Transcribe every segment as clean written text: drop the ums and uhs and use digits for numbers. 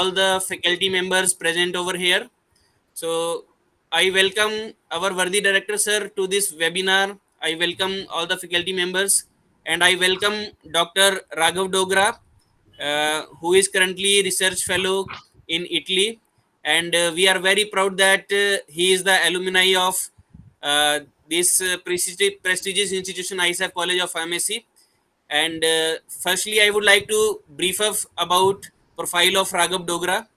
all the faculty members present over here. So I welcome our worthy director sir to this webinar. I welcome all the faculty members, and I welcome Dr. Raghav Dogra, who is currently research fellow in Italy, and we are very proud that he is the alumni of this prestigious institution, ISF College of Pharmacy. And firstly, I would like to brief up about profile of Raghav Dogra.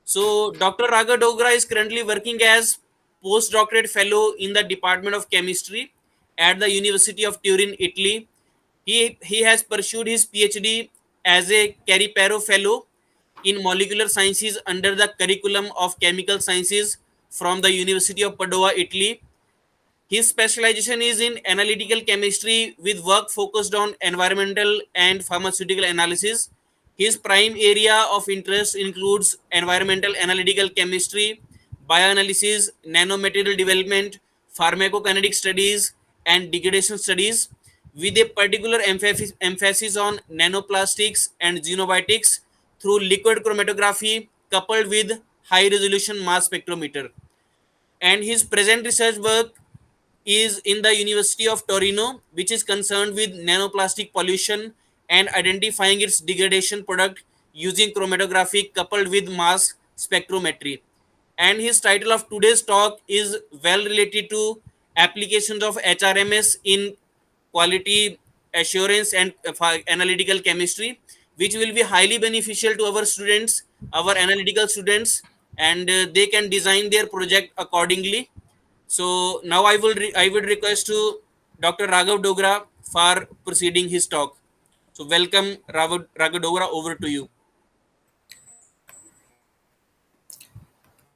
So, Dr. Raghav Dogra is currently working as postdoctorate fellow in the Department of Chemistry at the University of Turin, Italy. He has pursued his PhD as a Cariparo Fellow in Molecular Sciences under the curriculum of Chemical Sciences from the University of Padova, Italy. His specialization is in analytical chemistry with work focused on environmental and pharmaceutical analysis. His prime area of interest includes environmental analytical chemistry, bioanalysis, nanomaterial development, pharmacokinetic studies, and degradation studies, with a particular emphasis on nanoplastics and xenobiotics through liquid chromatography coupled with high resolution mass spectrometer. And his present research work is in the University of Torino, which is concerned with nanoplastic pollution and identifying its degradation product using chromatography coupled with mass spectrometry. And his title of today's talk is well related to applications of HRMS in quality assurance and analytical chemistry, which will be highly beneficial to our students, our analytical students, and they can design their project accordingly. So now I would request to Dr. Raghav Dogra for proceeding his talk. So welcome Raghav Dogra, over to you.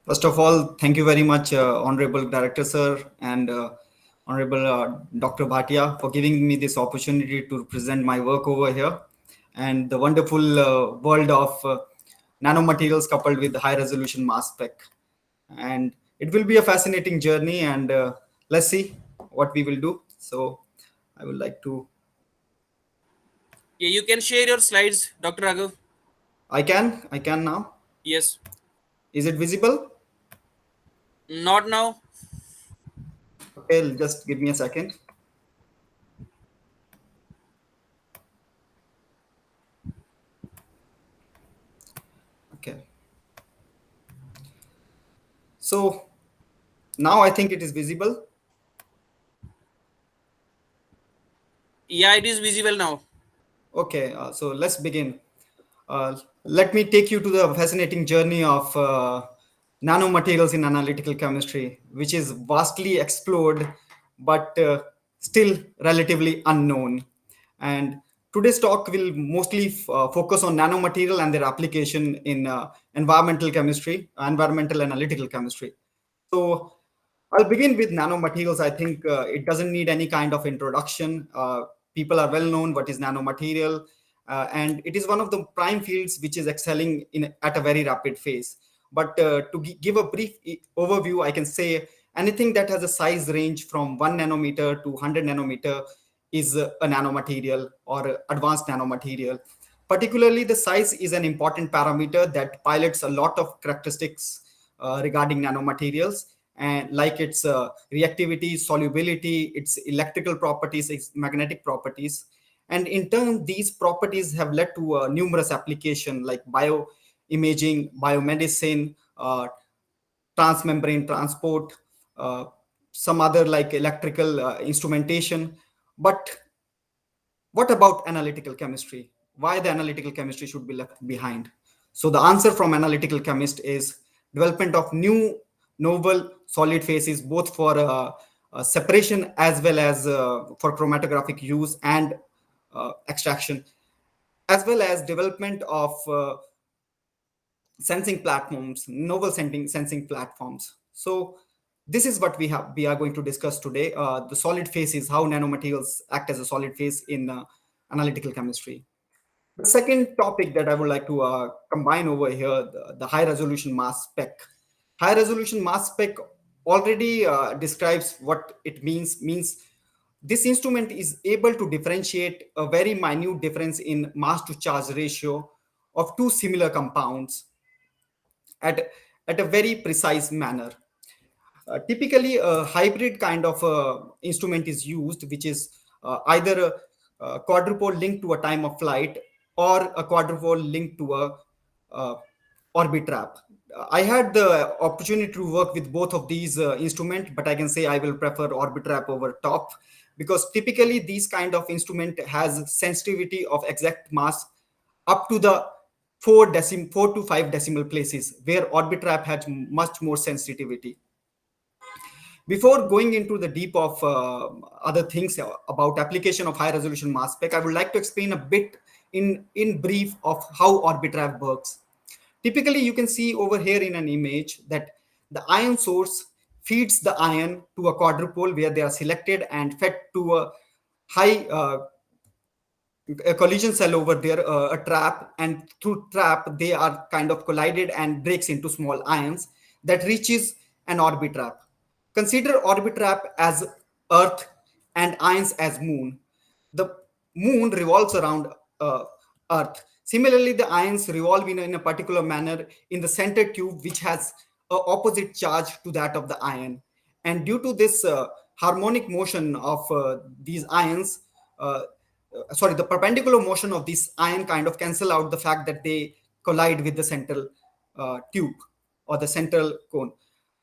First of all, thank you very much, Honorable Director Sir and Honorable Dr. Bhatia, for giving me this opportunity to present my work over here and the wonderful world of nanomaterials coupled with high resolution mass spec. And it will be a fascinating journey, and let's see what we will do. So I would like to. Yeah, you can share your slides, Dr. Raghav. I can now. Yes. Is it visible? Not now. Okay, just give me a second. Okay. So now I think it is visible. Yeah, it is visible now. Okay, so let's begin. Let me take you to the fascinating journey of nanomaterials in analytical chemistry, which is vastly explored, but still relatively unknown. And today's talk will mostly focus on nanomaterial and their application in environmental chemistry, environmental analytical chemistry. So I'll begin with nanomaterials. I think it doesn't need any kind of introduction. People are well known what is nanomaterial, and it is one of the prime fields which is excelling at a very rapid phase. But to give a brief overview, I can say anything that has a size range from 1 nanometer to 100 nanometer is a nanomaterial or advanced nanomaterial. Particularly, the size is an important parameter that pilots a lot of characteristics regarding nanomaterials, and like its reactivity, solubility, its electrical properties, its magnetic properties. And in turn, these properties have led to numerous applications like bioimaging, biomedicine, transmembrane transport, some other like electrical instrumentation. But what about analytical chemistry? Why the analytical chemistry should be left behind? So the answer from analytical chemist is development of new novel solid phases, both for separation as well as for chromatographic use and extraction, as well as development of sensing platforms, novel sensing platforms. So this is what we are going to discuss today. The solid phases, how nanomaterials act as a solid phase in analytical chemistry. The second topic that I would like to combine over here, the high resolution mass spec. High resolution mass spec already describes what it means. This instrument is able to differentiate a very minute difference in mass to charge ratio of two similar compounds at, at a very precise manner. Typically, a hybrid kind of instrument is used, which is either a quadrupole linked to a time of flight or a quadrupole linked to a uh, orbit trap. I had the opportunity to work with both of these instruments, but I can say I will prefer orbit trap over top, because typically these kind of instrument has sensitivity of exact mass up to the 4 to 5 decimal places, where orbit trap has much more sensitivity. Before going into the deep of other things about application of high resolution mass spec, I would like to explain a bit in brief of how orbitrap works. Typically, you can see over here in an image that the ion source feeds the ion to a quadrupole where they are selected and fed to a high a collision cell over there, a trap, and through trap they are kind of collided and breaks into small ions that reaches an orbit trap. Consider orbit trap as Earth and ions as moon. The moon revolves around uh, Earth. Similarly, the ions revolve in a particular manner in the center tube, which has a opposite charge to that of the ion. And due to this harmonic motion of these ions, the perpendicular motion of this ion kind of cancel out the fact that they collide with the central tube or the central cone.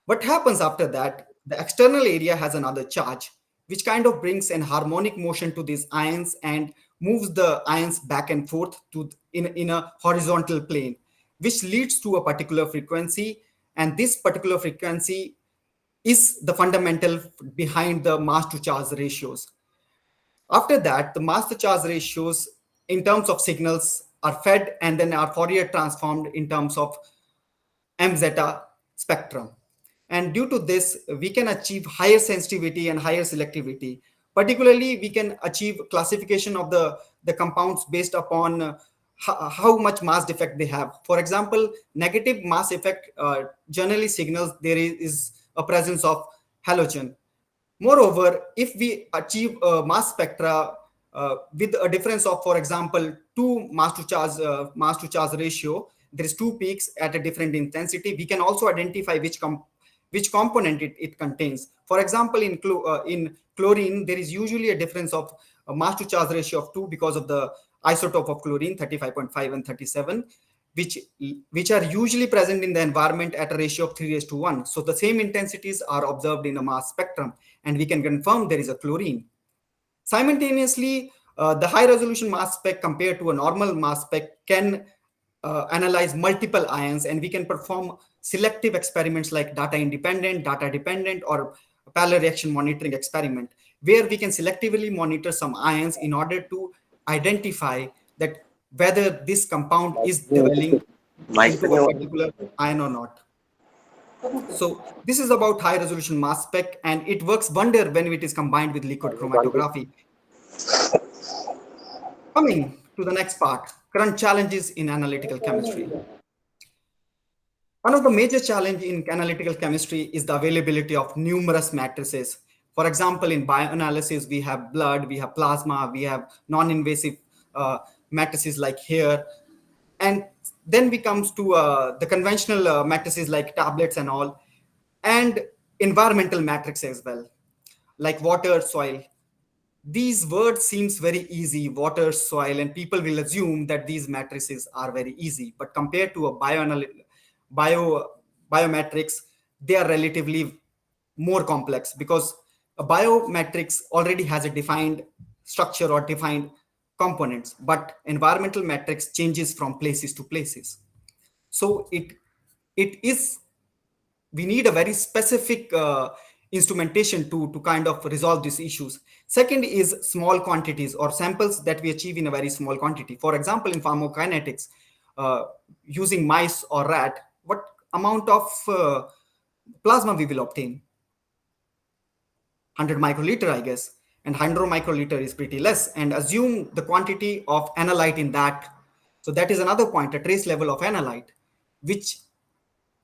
What happens after that? The external area has another charge, which kind of brings an harmonic motion to these ions and moves the ions back and forth in a horizontal plane, which leads to a particular frequency. And this particular frequency is the fundamental behind the mass to charge ratios. After that, the mass to charge ratios in terms of signals are fed and then are Fourier transformed in terms of M zeta spectrum. And due to this, we can achieve higher sensitivity and higher selectivity. Particularly, we can achieve classification of the compounds based upon how much mass defect they have. For example, negative mass effect generally signals there is a presence of halogen. Moreover, if we achieve a mass spectra with a difference of, for example, two mass to charge ratio, there is two peaks at a different intensity. We can also identify which component it contains. For example, in chlorine, there is usually a difference of a mass to charge ratio of 2 because of the isotope of chlorine, 35.5 and 37, which are usually present in the environment at a ratio of 3:1. So the same intensities are observed in a mass spectrum, and we can confirm there is a chlorine. Simultaneously, the high resolution mass spec compared to a normal mass spec can analyze multiple ions, and we can perform selective experiments like data independent, data dependent, or parallel reaction monitoring experiment, where we can selectively monitor some ions in order to identify that whether this compound is developing into a particular ion or not. So this is about high resolution mass spec, and it works wonder when it is combined with liquid chromatography. Coming to the next part, current challenges in analytical chemistry. One of the major challenges in analytical chemistry is the availability of numerous matrices. For example, in bioanalysis, we have blood, we have plasma, we have non-invasive matrices like hair. And then we comes to the conventional matrices like tablets and all, and environmental matrix as well, like water, soil. These words seems very easy, water, soil, and people will assume that these matrices are very easy. But compared to a bio biometrics, they are relatively more complex, because a biometrics already has a defined structure or defined components, but environmental matrix changes from places to places. So it is, we need a very specific instrumentation to kind of resolve these issues. Second is small quantities or samples that we achieve in a very small quantity. For example, in pharmacokinetics, using mice or rat, what amount of plasma we will obtain? 100 microliter, I guess, and 100 microliter is pretty less. And assume the quantity of analyte in that. So that is another point, a trace level of analyte, which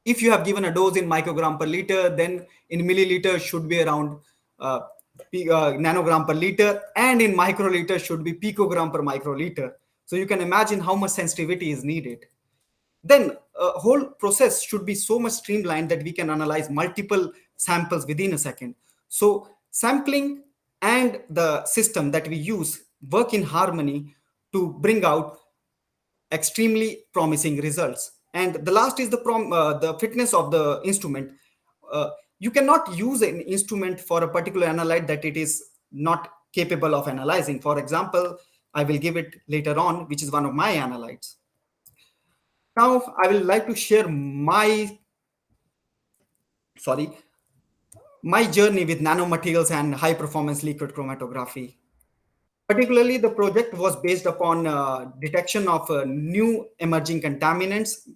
if you have given a dose in microgram per liter, then in milliliter should be around nanogram per liter, and in microliter should be picogram per microliter. So you can imagine how much sensitivity is needed. then whole process should be so much streamlined that we can analyze multiple samples within a second. So sampling and the system that we use work in harmony to bring out extremely promising results. And the last is the fitness of the instrument. Uh, you cannot use an instrument for a particular analyte that it is not capable of analyzing. For example, I will give it later on, which is one of my analytes. Now, I will like to share sorry, my journey with nanomaterials and high performance liquid chromatography. Particularly, the project was based upon detection of new emerging contaminants,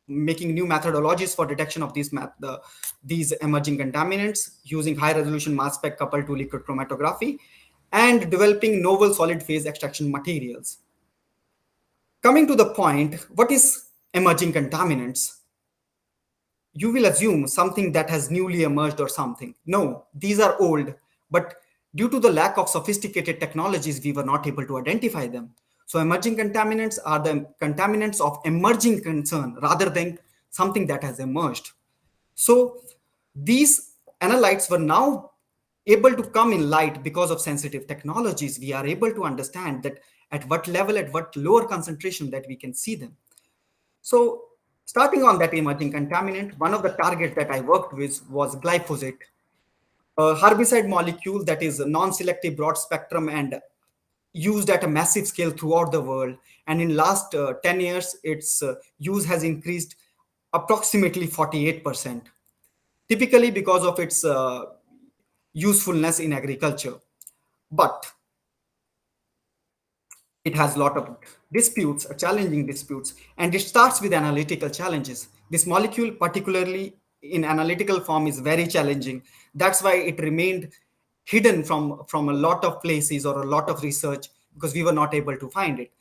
making new methodologies for detection of these emerging contaminants using high resolution mass spec coupled to liquid chromatography, and developing novel solid phase extraction materials. Coming to the point, what is emerging contaminants? You will assume something that has newly emerged or something. No, these are old, but due to the lack of sophisticated technologies, we were not able to identify them. So emerging contaminants are the contaminants of emerging concern rather than something that has emerged. So these analytes were now able to come in light because of sensitive technologies. We are able to understand that at what level, at what lower concentration that we can see them. So starting on that emerging contaminant, one of the targets that I worked with was glyphosate, a herbicide molecule that is a non-selective broad spectrum and used at a massive scale throughout the world. And in last 10 years, its use has increased approximately 48%, typically because of its usefulness in agriculture. But it has a lot of disputes, challenging disputes, and it starts with analytical challenges. This molecule, particularly in analytical form, is very challenging. That's why it remained hidden from a lot of places or a lot of research, because we were not able to find it.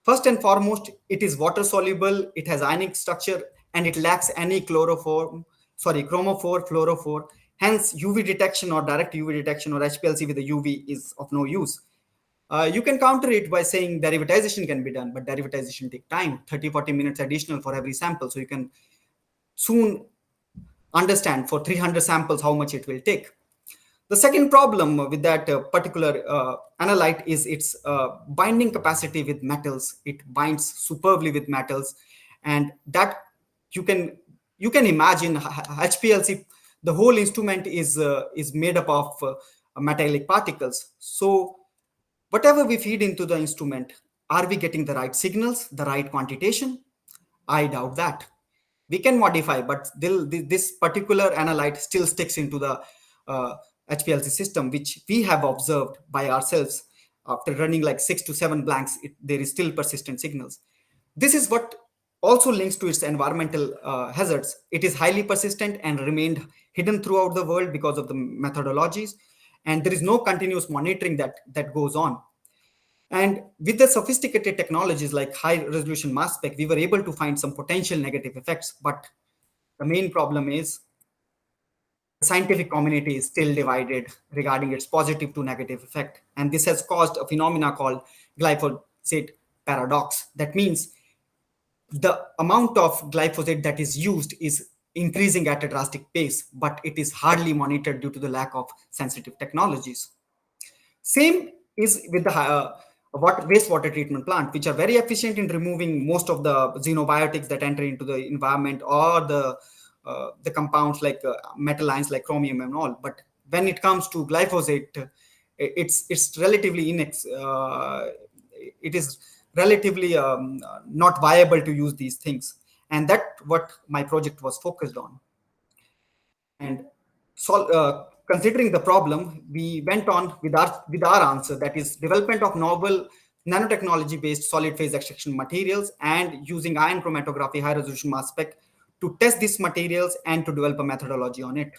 First and foremost, it is water soluble, it has ionic structure, and it lacks any chromophore, fluorophore. Hence, UV detection or direct UV detection or HPLC with the UV is of no use. You can counter it by saying derivatization can be done, but derivatization take time, 30-40 minutes additional for every sample. So you can soon understand for 300 samples how much it will take. The second problem with that particular analyte is its binding capacity with metals. It binds superbly with metals, and that you can imagine HPLC. The whole instrument is made up of metallic particles. So whatever we feed into the instrument, are we getting the right signals, the right quantitation? I doubt that. We can modify, but still this particular analyte still sticks into the HPLC system, which we have observed by ourselves. After running like 6 to 7 blanks, there is still persistent signals. This is what also links to its environmental hazards. It is highly persistent and remained hidden throughout the world because of the methodologies, and there is no continuous monitoring that goes on. And with the sophisticated technologies like high resolution mass spec, we were able to find some potential negative effects. But the main problem is the scientific community is still divided regarding its positive to negative effect. And this has caused a phenomena called glyphosate paradox. That means the amount of glyphosate that is used is increasing at a drastic pace, but it is hardly monitored due to the lack of sensitive technologies. Same is with the wastewater treatment plant, which are very efficient in removing most of the xenobiotics that enter into the environment, or the compounds like metal ions like chromium and all. But when it comes to glyphosate, it's relatively it is relatively not viable to use these things, and that what my project was focused on. And considering the problem, we went on with our answer, that is development of novel nanotechnology based solid phase extraction materials and using ion chromatography high resolution mass spec to test these materials and to develop a methodology on it.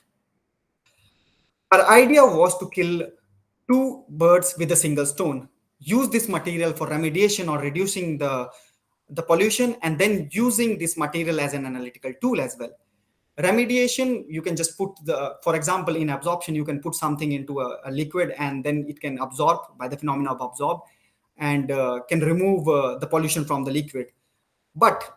Our idea was to kill two birds with a single stone. Use this material for remediation or reducing the pollution, and then using this material as an analytical tool as well. Remediation, you can just put for example, in absorption, you can put something into a liquid and then it can absorb by the phenomena of absorb and can remove the pollution from the liquid. But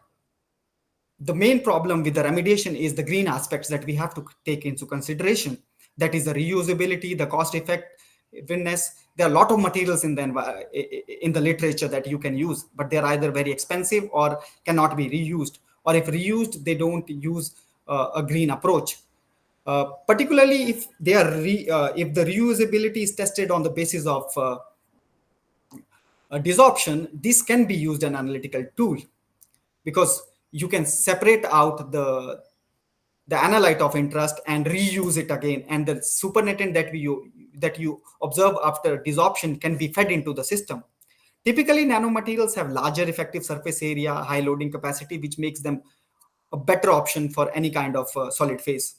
the main problem with the remediation is the green aspects that we have to take into consideration. That is the reusability, the cost effectiveness. There are a lot of materials in the literature that you can use, but they're either very expensive or cannot be reused. Or if reused, they don't use a green approach. Particularly if if the reusability is tested on the basis of desorption, this can be used an analytical tool, because you can separate out the analyte of interest and reuse it again, and the supernatant that you observe after desorption can be fed into the system. Typically, nanomaterials have larger effective surface area, high loading capacity, which makes them a better option for any kind of solid phase.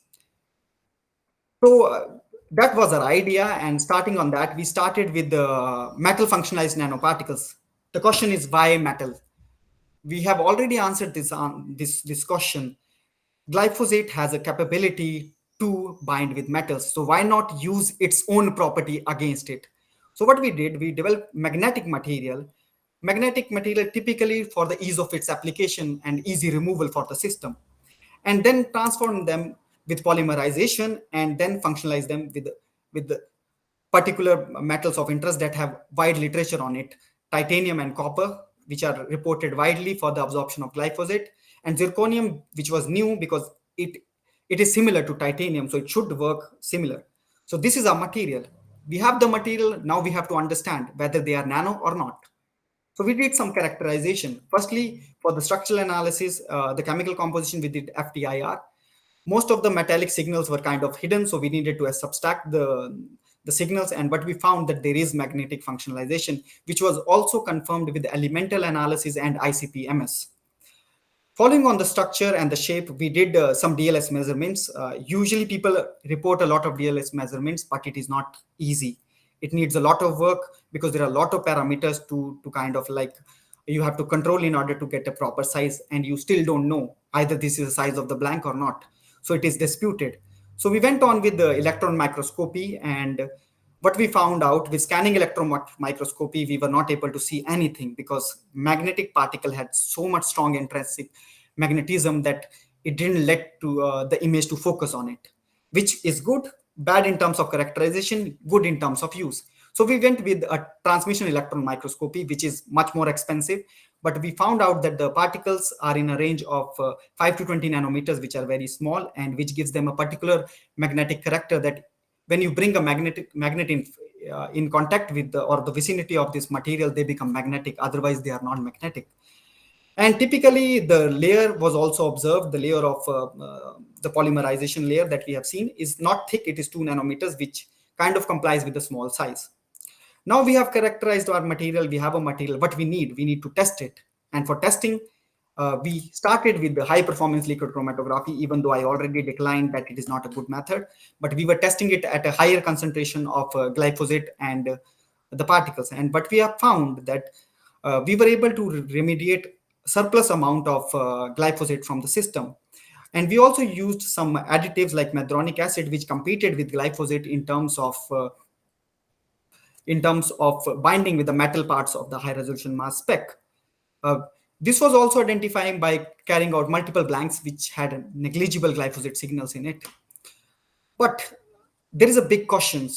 So that was our idea, and starting on that, we started with the metal functionalized nanoparticles. The question is, why metal? We have already answered this question. Glyphosate has a capability to bind with metals, so why not use its own property against it? So what we did, we developed magnetic material typically for the ease of its application and easy removal for the system, and then transform them with polymerization and then functionalize them with the particular metals of interest that have wide literature on it: titanium and copper, which are reported widely for the absorption of glyphosate, and zirconium, which was new because it is similar to titanium, so it should work similar. So this is our material. We have the material. Now we have to understand whether they are nano or not. So we did some characterization. Firstly, for the structural analysis, the chemical composition, we did FTIR. Most of the metallic signals were kind of hidden, so we needed to subtract the signals. And but we found that there is magnetic functionalization, which was also confirmed with elemental analysis and ICP-MS. Following on the structure and the shape, we did some DLS measurements. Usually people report a lot of DLS measurements, but it is not easy. It needs a lot of work because there are a lot of parameters to kind of like you have to control in order to get a proper size, and you still don't know either this is the size of the blank or not. So it is disputed. So we went on with the electron microscopy, and what we found out with scanning electron microscopy, we were not able to see anything because magnetic particle had so much strong intrinsic magnetism that it didn't let to the image to focus on it, which is good, bad in terms of characterization, good in terms of use. So we went with a transmission electron microscopy, which is much more expensive, but we found out that the particles are in a range of 5 to 20 nanometers, which are very small, and which gives them a particular magnetic character that when you bring a magnet in contact with the vicinity of this material, they become magnetic. Otherwise, they are non-magnetic. And typically, the layer was also observed. The layer of the polymerization layer that we have seen is not thick. It is 2 nanometers, which kind of complies with the small size. Now we have characterized our material. We have a material. What we need to test it. And for testing, we started with the high performance liquid chromatography, even though I already declined that it is not a good method. But we were testing it at a higher concentration of glyphosate and the particles. And what we have found that we were able to remediate surplus amount of glyphosate from the system. And we also used some additives like methylronic acid, which competed with glyphosate in terms of binding with the metal parts of the high resolution mass spec. This was also identifying by carrying out multiple blanks which had negligible glyphosate signals in it. But there is a big question.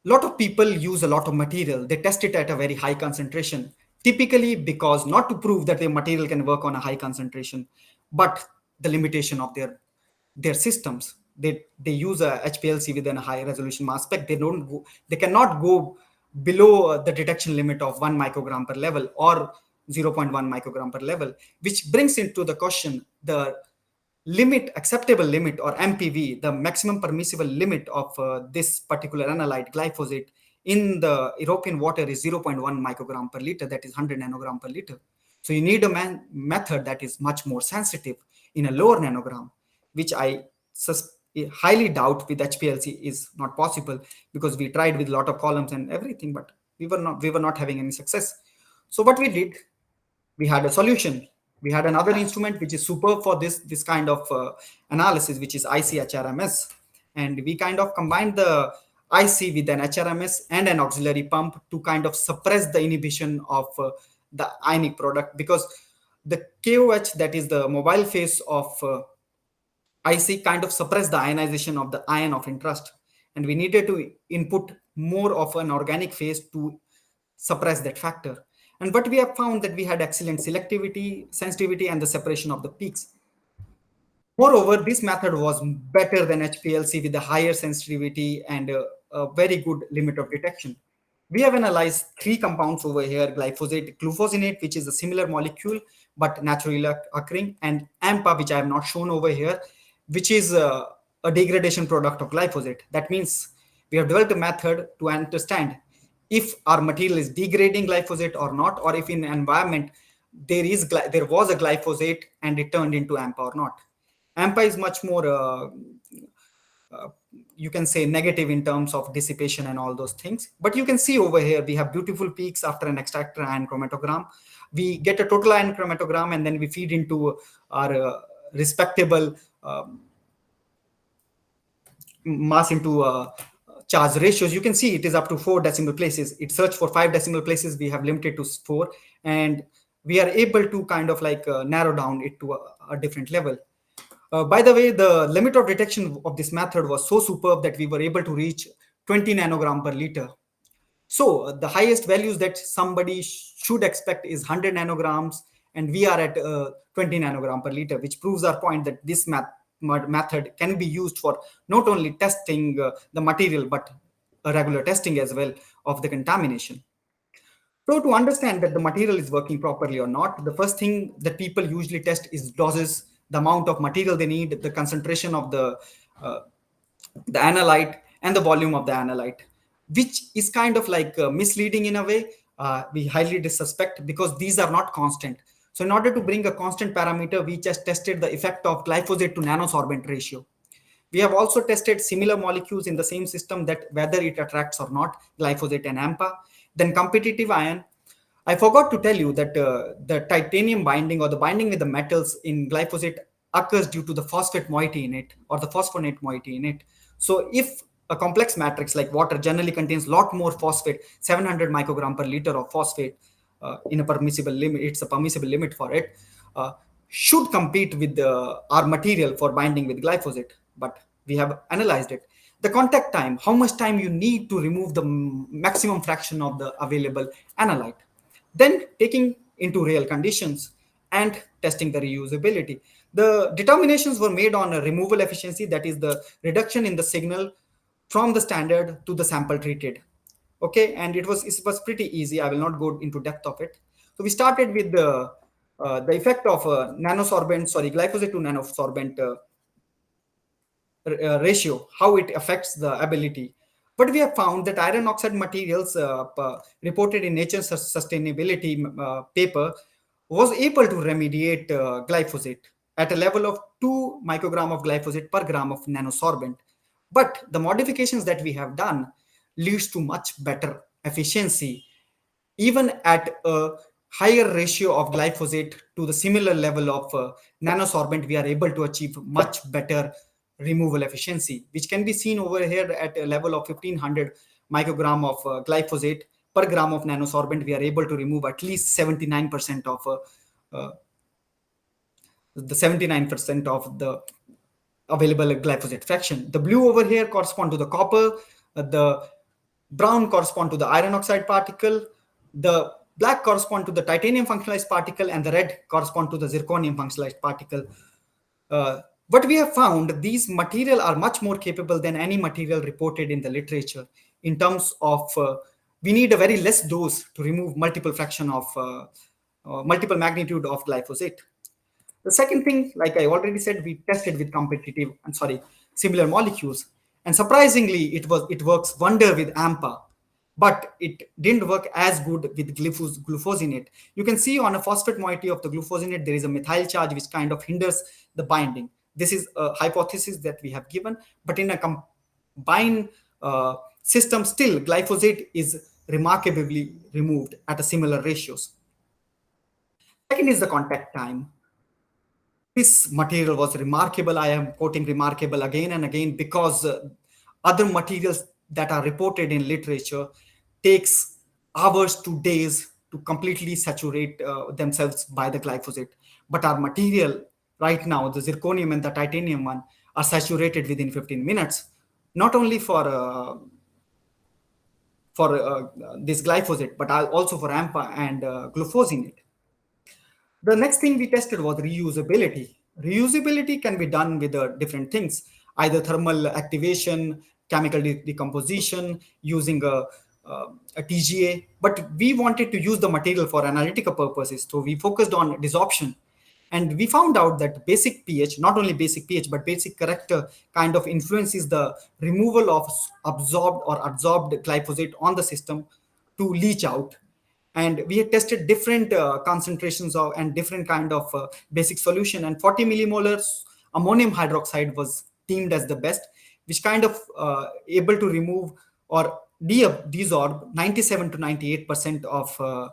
A lot of people use a lot of material. They test it at a very high concentration, typically because not to prove that their material can work on a high concentration, but the limitation of their systems. They use a HPLC within a high resolution mass spec. They cannot go below the detection limit of 1 microgram per level or 0.1 microgram per level, which brings into the question the acceptable limit, or MPV, the maximum permissible limit of this particular analyte glyphosate in the European water is 0.1 microgram per liter, that is 100 nanogram per liter. So you need a method that is much more sensitive in a lower nanogram, which I highly doubt with HPLC is not possible, because we tried with a lot of columns and everything, but we were not having any success. So what we did, we had a solution. We had another instrument which is superb for this kind of analysis, which is HRMS. And we kind of combined the IC with an HRMS and an auxiliary pump to kind of suppress the inhibition of the ionic product, because The KOH, that is the mobile phase of IC, kind of suppressed the ionization of the ion of interest, and we needed to input more of an organic phase to suppress that factor. And what we have found that we had excellent selectivity, sensitivity, and the separation of the peaks. Moreover, this method was better than HPLC with a higher sensitivity and a very good limit of detection. We have analyzed three compounds over here: glyphosate, glufosinate, which is a similar molecule but naturally occurring, and AMPA, which I have not shown over here, which is a degradation product of glyphosate. That means we have developed a method to understand if our material is degrading glyphosate or not, or if in an environment there was a glyphosate and it turned into AMPA or not. AMPA is much more you can say negative in terms of dissipation and all those things. But you can see over here we have beautiful peaks after an extractor ion chromatogram. We get a total ion chromatogram and then we feed into our respectable mass into charge ratios. You can see it is up to 4 decimal places. It searched for 5 decimal places. We have limited to 4, and we are able to kind of like narrow down it to a different level. By the way, the limit of detection of this method was so superb that we were able to reach 20 nanogram per liter. So the highest values that somebody should expect is 100 nanograms, and we are at 20 nanogram per liter, which proves our point that this method can be used for not only testing the material, but a regular testing as well of the contamination. So to understand that the material is working properly or not, the first thing that people usually test is doses, the amount of material they need, the concentration of the analyte, and the volume of the analyte, which is kind of like misleading in a way. We highly suspect, because these are not constant. So in order to bring a constant parameter, we just tested the effect of glyphosate to nanosorbent ratio. We have also tested similar molecules in the same system, that whether it attracts or not, glyphosate and AMPA. Then competitive ion. I forgot to tell you that the titanium binding, or the binding with the metals in glyphosate, occurs due to the phosphate moiety in it, or the phosphonate moiety in it. So if a complex matrix like water generally contains a lot more phosphate, 700 microgram per liter of phosphate in a permissible limit, it's a permissible limit for it, should compete with our material for binding with glyphosate. But we have analyzed it. The contact time, how much time you need to remove the maximum fraction of the available analyte. Then taking into real conditions and testing the reusability. The determinations were made on a removal efficiency, that is the reduction in the signal from the standard to the sample treated. Okay, and it was pretty easy. I will not go into depth of it. So we started with the effect of glyphosate to nanosorbent ratio, how it affects the ability. But we have found that iron oxide materials reported in Nature's Sustainability paper was able to remediate glyphosate at a level of 2 microgram of glyphosate per gram of nanosorbent. But the modifications that we have done leads to much better efficiency. Even at a higher ratio of glyphosate to the similar level of nanosorbent, we are able to achieve much better removal efficiency, which can be seen over here at a level of 1500 microgram of glyphosate per gram of nanosorbent. We are able to remove at least 79% of the 79% of the available glyphosate fraction. The blue over here correspond to the copper, the brown correspond to the iron oxide particle, the black correspond to the titanium functionalized particle, and the red correspond to the zirconium functionalized particle. What we have found, these material are much more capable than any material reported in the literature in terms of we need a very less dose to remove multiple fraction of multiple magnitude of glyphosate. The second thing, like I already said, we tested with similar molecules, and surprisingly, it works wonder with AMPA, but it didn't work as good with glufosinate. You can see on a phosphate moiety of the glufosinate, there is a methyl charge which kind of hinders the binding. This is a hypothesis that we have given, but in a combined system, still glyphosate is remarkably removed at a similar ratios. Second is the contact time. This material was remarkable. I am quoting remarkable again and again, because other materials that are reported in literature takes hours to days to completely saturate themselves by the glyphosate. But our material right now, the zirconium and the titanium one, are saturated within 15 minutes, not only for this glyphosate, but also for AMPA and glufosinate. The next thing we tested was reusability. Reusability can be done with different things, either thermal activation, chemical decomposition, using a TGA. But we wanted to use the material for analytical purposes, so we focused on desorption. And we found out that basic pH, not only basic pH, but basic character kind of influences the removal of absorbed or adsorbed glyphosate on the system to leach out. And we had tested different concentrations of and different kind of basic solution, and 40 millimolar ammonium hydroxide was deemed as the best, which kind of able to remove or desorb 97 to 98% of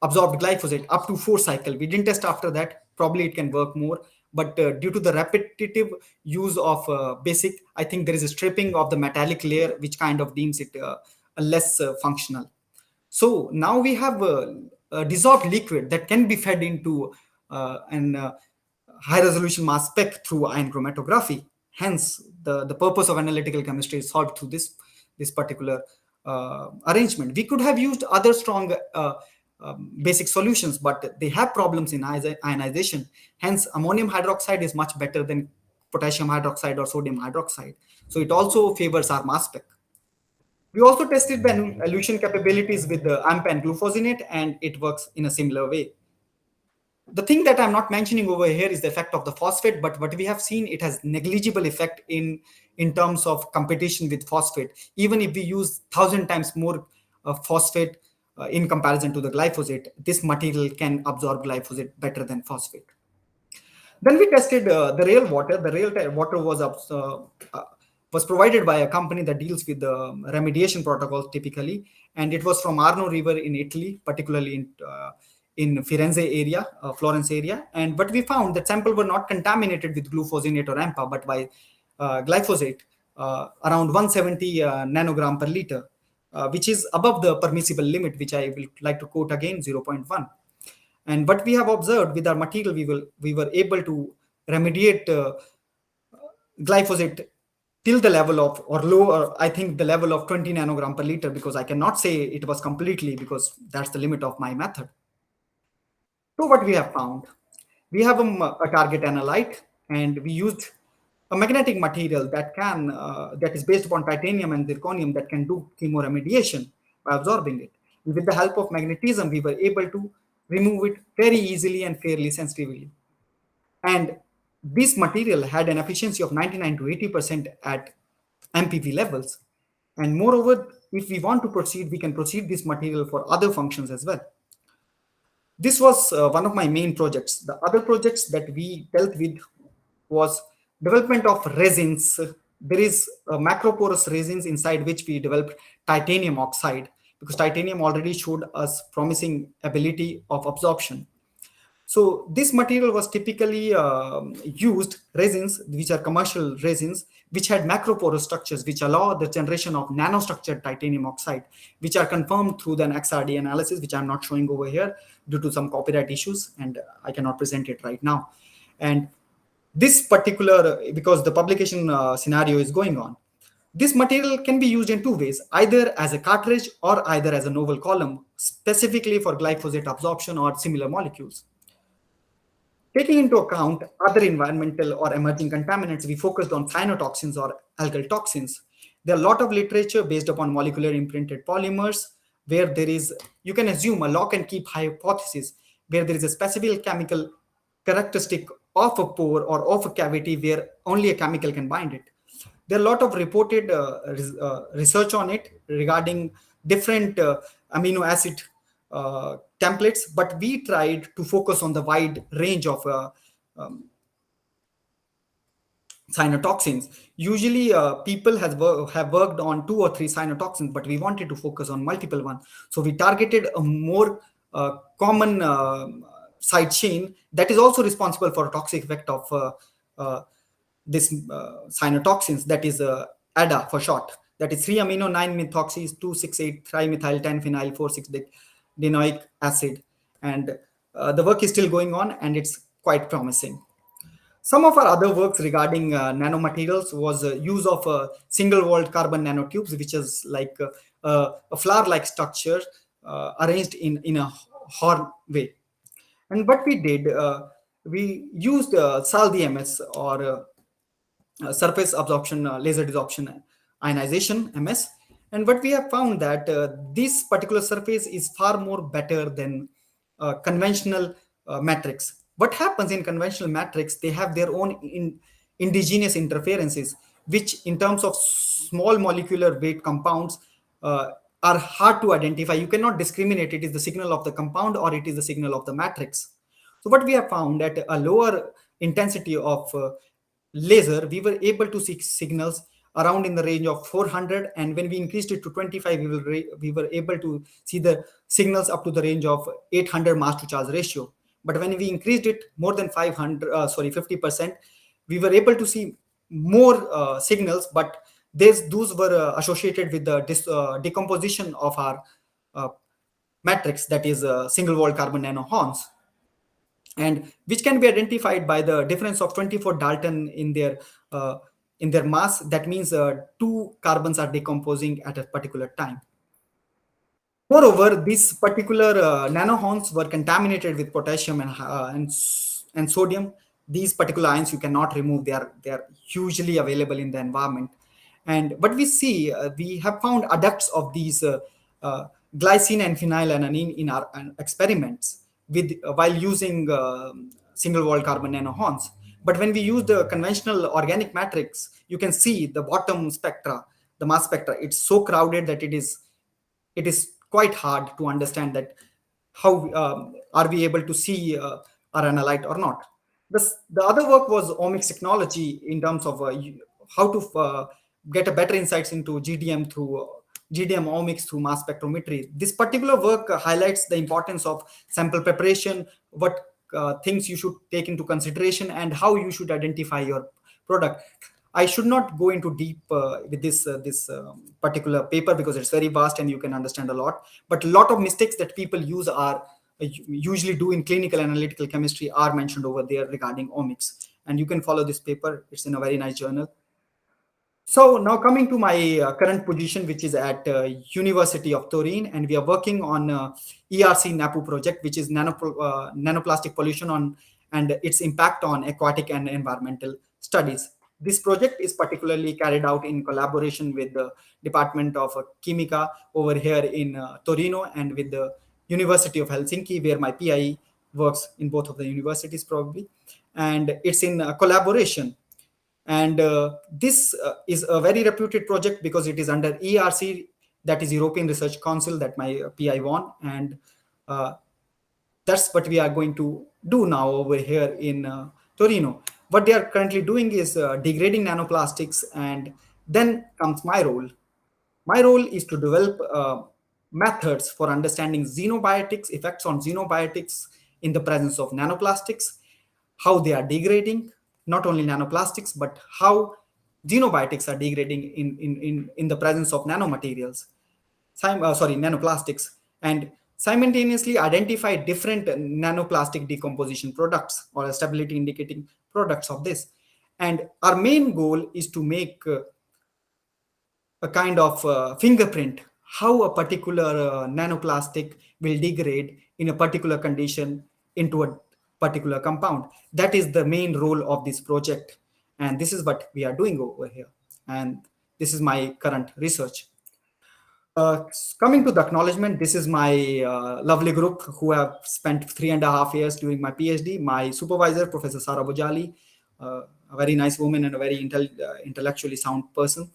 absorbed glyphosate up to 4 cycle. We didn't test after that, probably it can work more, but due to the repetitive use of basic, I think there is a stripping of the metallic layer which kind of deems it less functional. So now we have a dissolved liquid that can be fed into an high resolution mass spec through ion chromatography. Hence, the purpose of analytical chemistry is solved through this particular arrangement. We could have used other strong basic solutions, but they have problems in ionization. Hence, ammonium hydroxide is much better than potassium hydroxide or sodium hydroxide. So it also favors our mass spec. We also tested the elution capabilities with the AMP and glufosinate, and it works in a similar way. The thing that I'm not mentioning over here is the effect of the phosphate, but what we have seen, it has negligible effect in terms of competition with phosphate. Even if we use 1,000 times more phosphate in comparison to the glyphosate, this material can absorb glyphosate better than phosphate. Then we tested the rail water. The rail water was provided by a company that deals with the remediation protocols typically, and it was from Arno River in Italy, particularly in Firenze area, Florence area. And but we found that samples were not contaminated with glufosinate or AMPA, but by glyphosate, around 170 nanogram per liter, which is above the permissible limit, which I will like to quote again, 0.1. And what we have observed with our material, we were able to remediate glyphosate till the level of, or lower, I think the level of 20 nanogram per liter, because I cannot say it was completely, because that's the limit of my method. So what we have found, we have a target analyte, and we used a magnetic material that can that is based upon titanium and zirconium that can do chemoremediation by absorbing it. And with the help of magnetism, we were able to remove it very easily and fairly sensitively. And this material had an efficiency of 99 to 80% at MPV levels. And moreover, if we want to proceed, we can proceed this material for other functions as well. This was one of my main projects. The other projects that we dealt with was development of resins. There is a macroporous resins inside which we developed titanium oxide, because titanium already showed us promising ability of absorption. So this material was typically used resins, which are commercial resins, which had macroporous structures, which allow the generation of nanostructured titanium oxide, which are confirmed through an XRD analysis, which I'm not showing over here due to some copyright issues, and I cannot present it right now. And this particular, because the publication scenario is going on, this material can be used in two ways, either as a cartridge or either as a novel column, specifically for glyphosate absorption or similar molecules. Taking into account other environmental or emerging contaminants, we focused on cyanotoxins or algal toxins. There are a lot of literature based upon molecular imprinted polymers, where there is, you can assume a lock and keep hypothesis, where there is a specific chemical characteristic of a pore or of a cavity where only a chemical can bind it. There are a lot of reported research on it regarding different amino acid templates, but we tried to focus on the wide range of cyanotoxins. Usually people have worked on 2 or 3 cyanotoxins, but we wanted to focus on multiple ones. So we targeted a more common side chain that is also responsible for a toxic effect of this cyanotoxins, that is ADA for short. That is 3-amino 9-methoxy 2,6,8 trimethyl 10-phenyl 4,6 denoic acid. And the work is still going on, and it's quite promising. Some of our other works regarding nanomaterials was use of single-walled carbon nanotubes, which is like a flower-like structure arranged in a horn way. And what we did, we used SAL-DMS, or surface absorption laser desorption ionization, MS. And what we have found that this particular surface is far more better than conventional matrix. What happens in conventional matrix, they have their own indigenous interferences, which in terms of small molecular weight compounds uh, are hard to identify. You cannot discriminate it is the signal of the compound or it is the signal of the matrix. So what we have found, at a lower intensity of laser, we were able to see signals around in the range of 400, and when we increased it to 25, we were able to see the signals up to the range of 800 mass to charge ratio. But when we increased it more than 50%, we were able to see more signals, but those were associated with the decomposition of our uh, matrix, that is single walled carbon nanohorns, and which can be identified by the difference of 24 Dalton uh, in their mass. That means two carbons are decomposing at a particular time. Moreover, these particular nanohorns were contaminated with potassium and sodium. These particular ions you cannot remove; they are hugely available in the environment. And what we see, we have found adducts of these uh, glycine and phenylalanine in our experiments with while using single-walled carbon nanohorns. But when we use the conventional organic matrix, you can see the bottom spectra, the mass spectra. It's so crowded that it is quite hard to understand that how are we able to see our analyte or not. The other work was omics technology in terms of how to get a better insights into GDM through GDM omics through mass spectrometry. This particular work highlights the importance of sample preparation, what things you should take into consideration, and how you should identify your product. I should not go into deep with this particular paper because it's very vast and you can understand a lot. But a lot of mistakes that people use are usually do in clinical analytical chemistry are mentioned over there regarding omics. And you can follow this paper. It's in a very nice journal. So now coming to my current position, which is at University of Turin, and we are working on ERC NAPU project, which is nanoplastic pollution on and its impact on aquatic and environmental studies. This project is particularly carried out in collaboration with the Department of Chimica over here in Torino, and with the University of Helsinki, where my PI works in both of the universities probably. And it's in collaboration, and this is a very reputed project because it is under ERC, that is European Research Council, that my PI won. And uh, that's what we are going to do now over here in Torino. What they are currently doing is degrading nanoplastics, and then comes my role. My role is to develop methods for understanding xenobiotics, effects on xenobiotics in the presence of nanoplastics, how they are degrading, not only nanoplastics, but how xenobiotics are degrading in the presence of nanomaterials, nanoplastics, and simultaneously identify different nanoplastic decomposition products or stability indicating products of this. And our main goal is to make a kind of fingerprint how a particular nanoplastic will degrade in a particular condition into a particular compound. That is the main role of this project, and this is what we are doing over here, and this is my current research. Coming to the acknowledgement, this is my lovely group who have spent 3.5 years doing my PhD. My supervisor, Professor Sara Bojali, a very nice woman and a very intellectually sound person.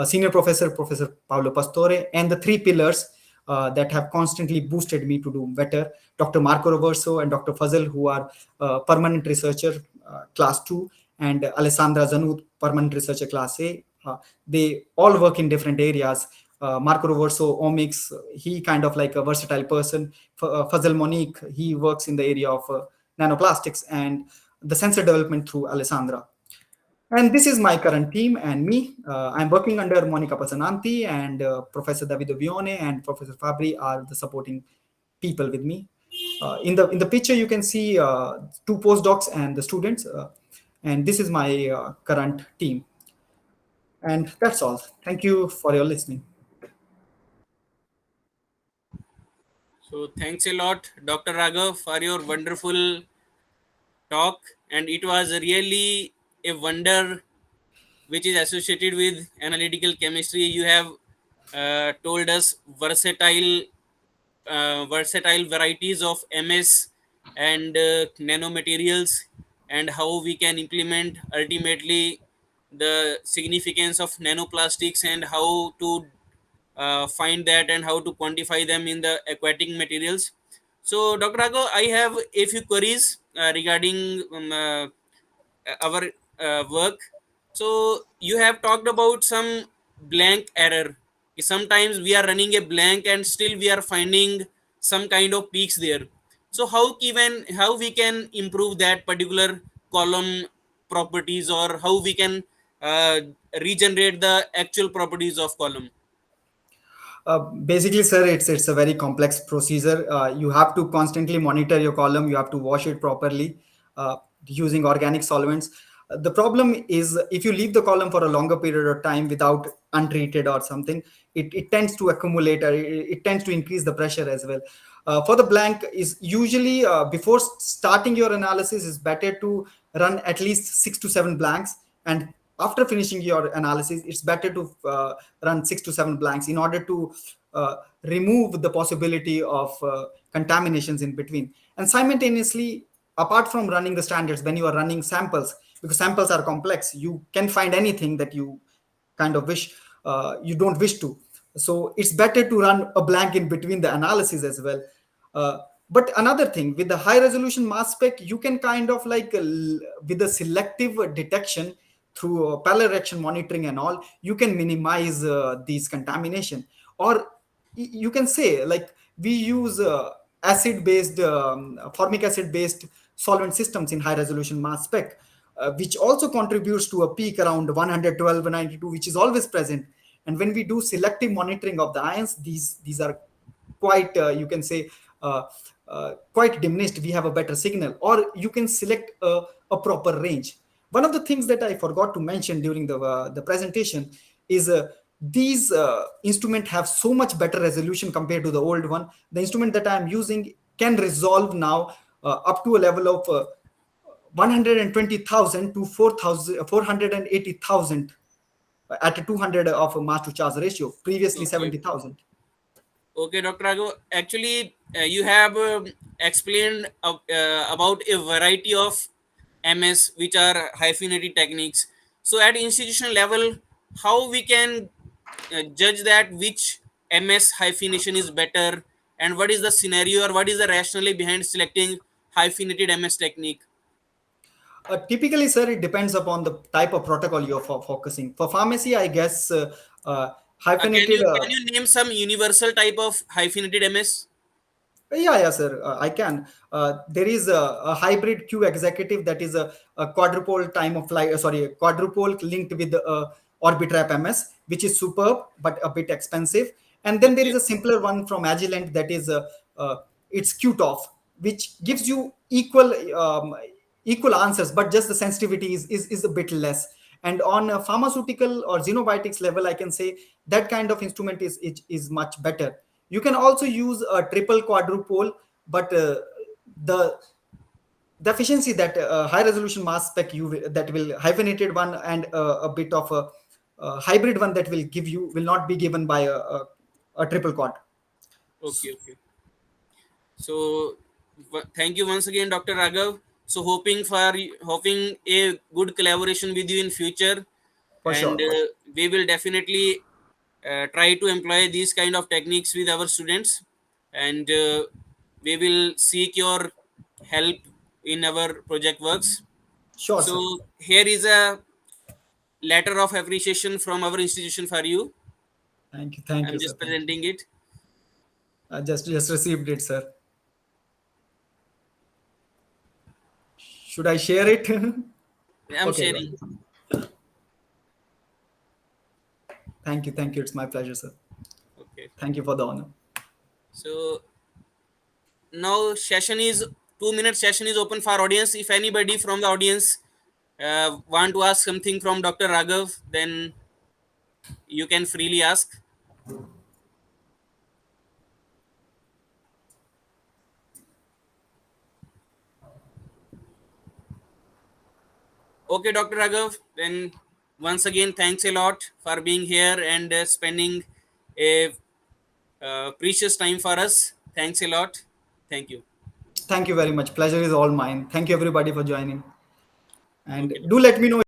Senior professor, Professor Paolo Pastore, and the three pillars that have constantly boosted me to do better: Dr. Marco Roverso and Dr. Fazal, who are permanent researcher, class 2, and Alessandra Zanut, permanent researcher, class A. They all work in different areas. Marco Roverso, omics, he kind of like a versatile person. Fazal Monique, he works in the area of nanoplastics, and the sensor development through Alessandra. And this is my current team and me. I'm working under Monica Pasananti, and Professor Davido Vione and Professor Fabri are the supporting people with me. In the picture, you can see two postdocs and the students, and this is my current team. And that's all. Thank you for your listening. So thanks a lot, Dr. Raghav, for your wonderful talk, and it was really a wonder which is associated with analytical chemistry. You have told us versatile varieties of MS and nanomaterials, and how we can implement ultimately the significance of nanoplastics, and how to find that and how to quantify them in the aquatic materials. So, Dr. Rago, I have a few queries regarding our work. So, you have talked about some blank error. Sometimes we are running a blank and still we are finding some kind of peaks there. So, how we can improve that particular column properties, or how we can uh, regenerate the actual properties of column? Basically, sir, it's a very complex procedure. You have to constantly monitor your column. You have to wash it properly using organic solvents. The problem is if you leave the column for a longer period of time without untreated or something, it tends to accumulate, or it tends to increase the pressure as well. For the blank, is usually before starting your analysis, is better to run at least 6 to 7 blanks, and after finishing your analysis, it's better to run 6 to 7 blanks in order to remove the possibility of contaminations in between. And simultaneously, apart from running the standards, when you are running samples, because samples are complex, you can find anything that you kind of wish you don't wish to. So it's better to run a blank in between the analysis as well. uh, but another thing, with the high resolution mass spec, you can kind of like with the selective detection through parallel reaction monitoring and all, you can minimize these contamination. Or you can say, like, we use acid based formic acid based solvent systems in high resolution mass spec, which also contributes to a peak around 112 92, which is always present. And when we do selective monitoring of the ions, these are quite you can say quite diminished. We have a better signal, or you can select a proper range. One of the things that I forgot to mention during the presentation is these instruments have so much better resolution compared to the old one. The instrument that I am using can resolve now up to a level of 120,000 to 4,000 480,000 at a 200 of a mass to charge ratio, previously Okay. 70,000. Okay, Dr. Raghu. Actually, you have explained about a variety of MS, which are hyphenated techniques. So, at institutional level, how we can judge that which MS hyphenation is better, and what is the scenario or what is the rationale behind selecting hyphenated MS technique? Typically, sir, it depends upon the type of protocol you're focusing. For pharmacy, I guess Can hyphenated. you name some universal type of hyphenated MS? Yeah, sir. I can. There is a hybrid Q executive that is a quadruple time of flight. Sorry, a quadruple linked with Orbitrap MS, which is superb but a bit expensive. And then there is Okay. a simpler one from Agilent that is uh, it's QTOF, which gives you equal answers, but just the sensitivity is a bit less. And on a pharmaceutical or xenobiotics level, I can say that kind of instrument is much better. You can also use a triple quadruple, but the the efficiency that high resolution mass spec that will hyphenated one and a bit of a hybrid one that will give you will not be given by a triple quad. Okay. Okay. So, thank you once again, Dr. Raghav. So, hoping a good collaboration with you in future, For and sure, for sure. we will definitely try to employ these kind of techniques with our students, and we will seek your help in our project works. Sure, sir. So, here is a letter of appreciation from our institution for you. Thank you, I'm sir. just Thank you. presenting it. I just received it, sir. Should I share it? I'm Okay. sharing. Thank you. It's my pleasure, sir. Okay. Thank you for the honor. So now session is 2 minute session is open for audience. If anybody from the audience want to ask something from Dr. Raghav, then you can freely ask. Okay, Dr. Raghav, then once again, thanks a lot for being here and spending a precious time for us. Thanks a lot. Thank you. Thank you very much. Pleasure is all mine. Thank you everybody for joining. And Okay, do let me know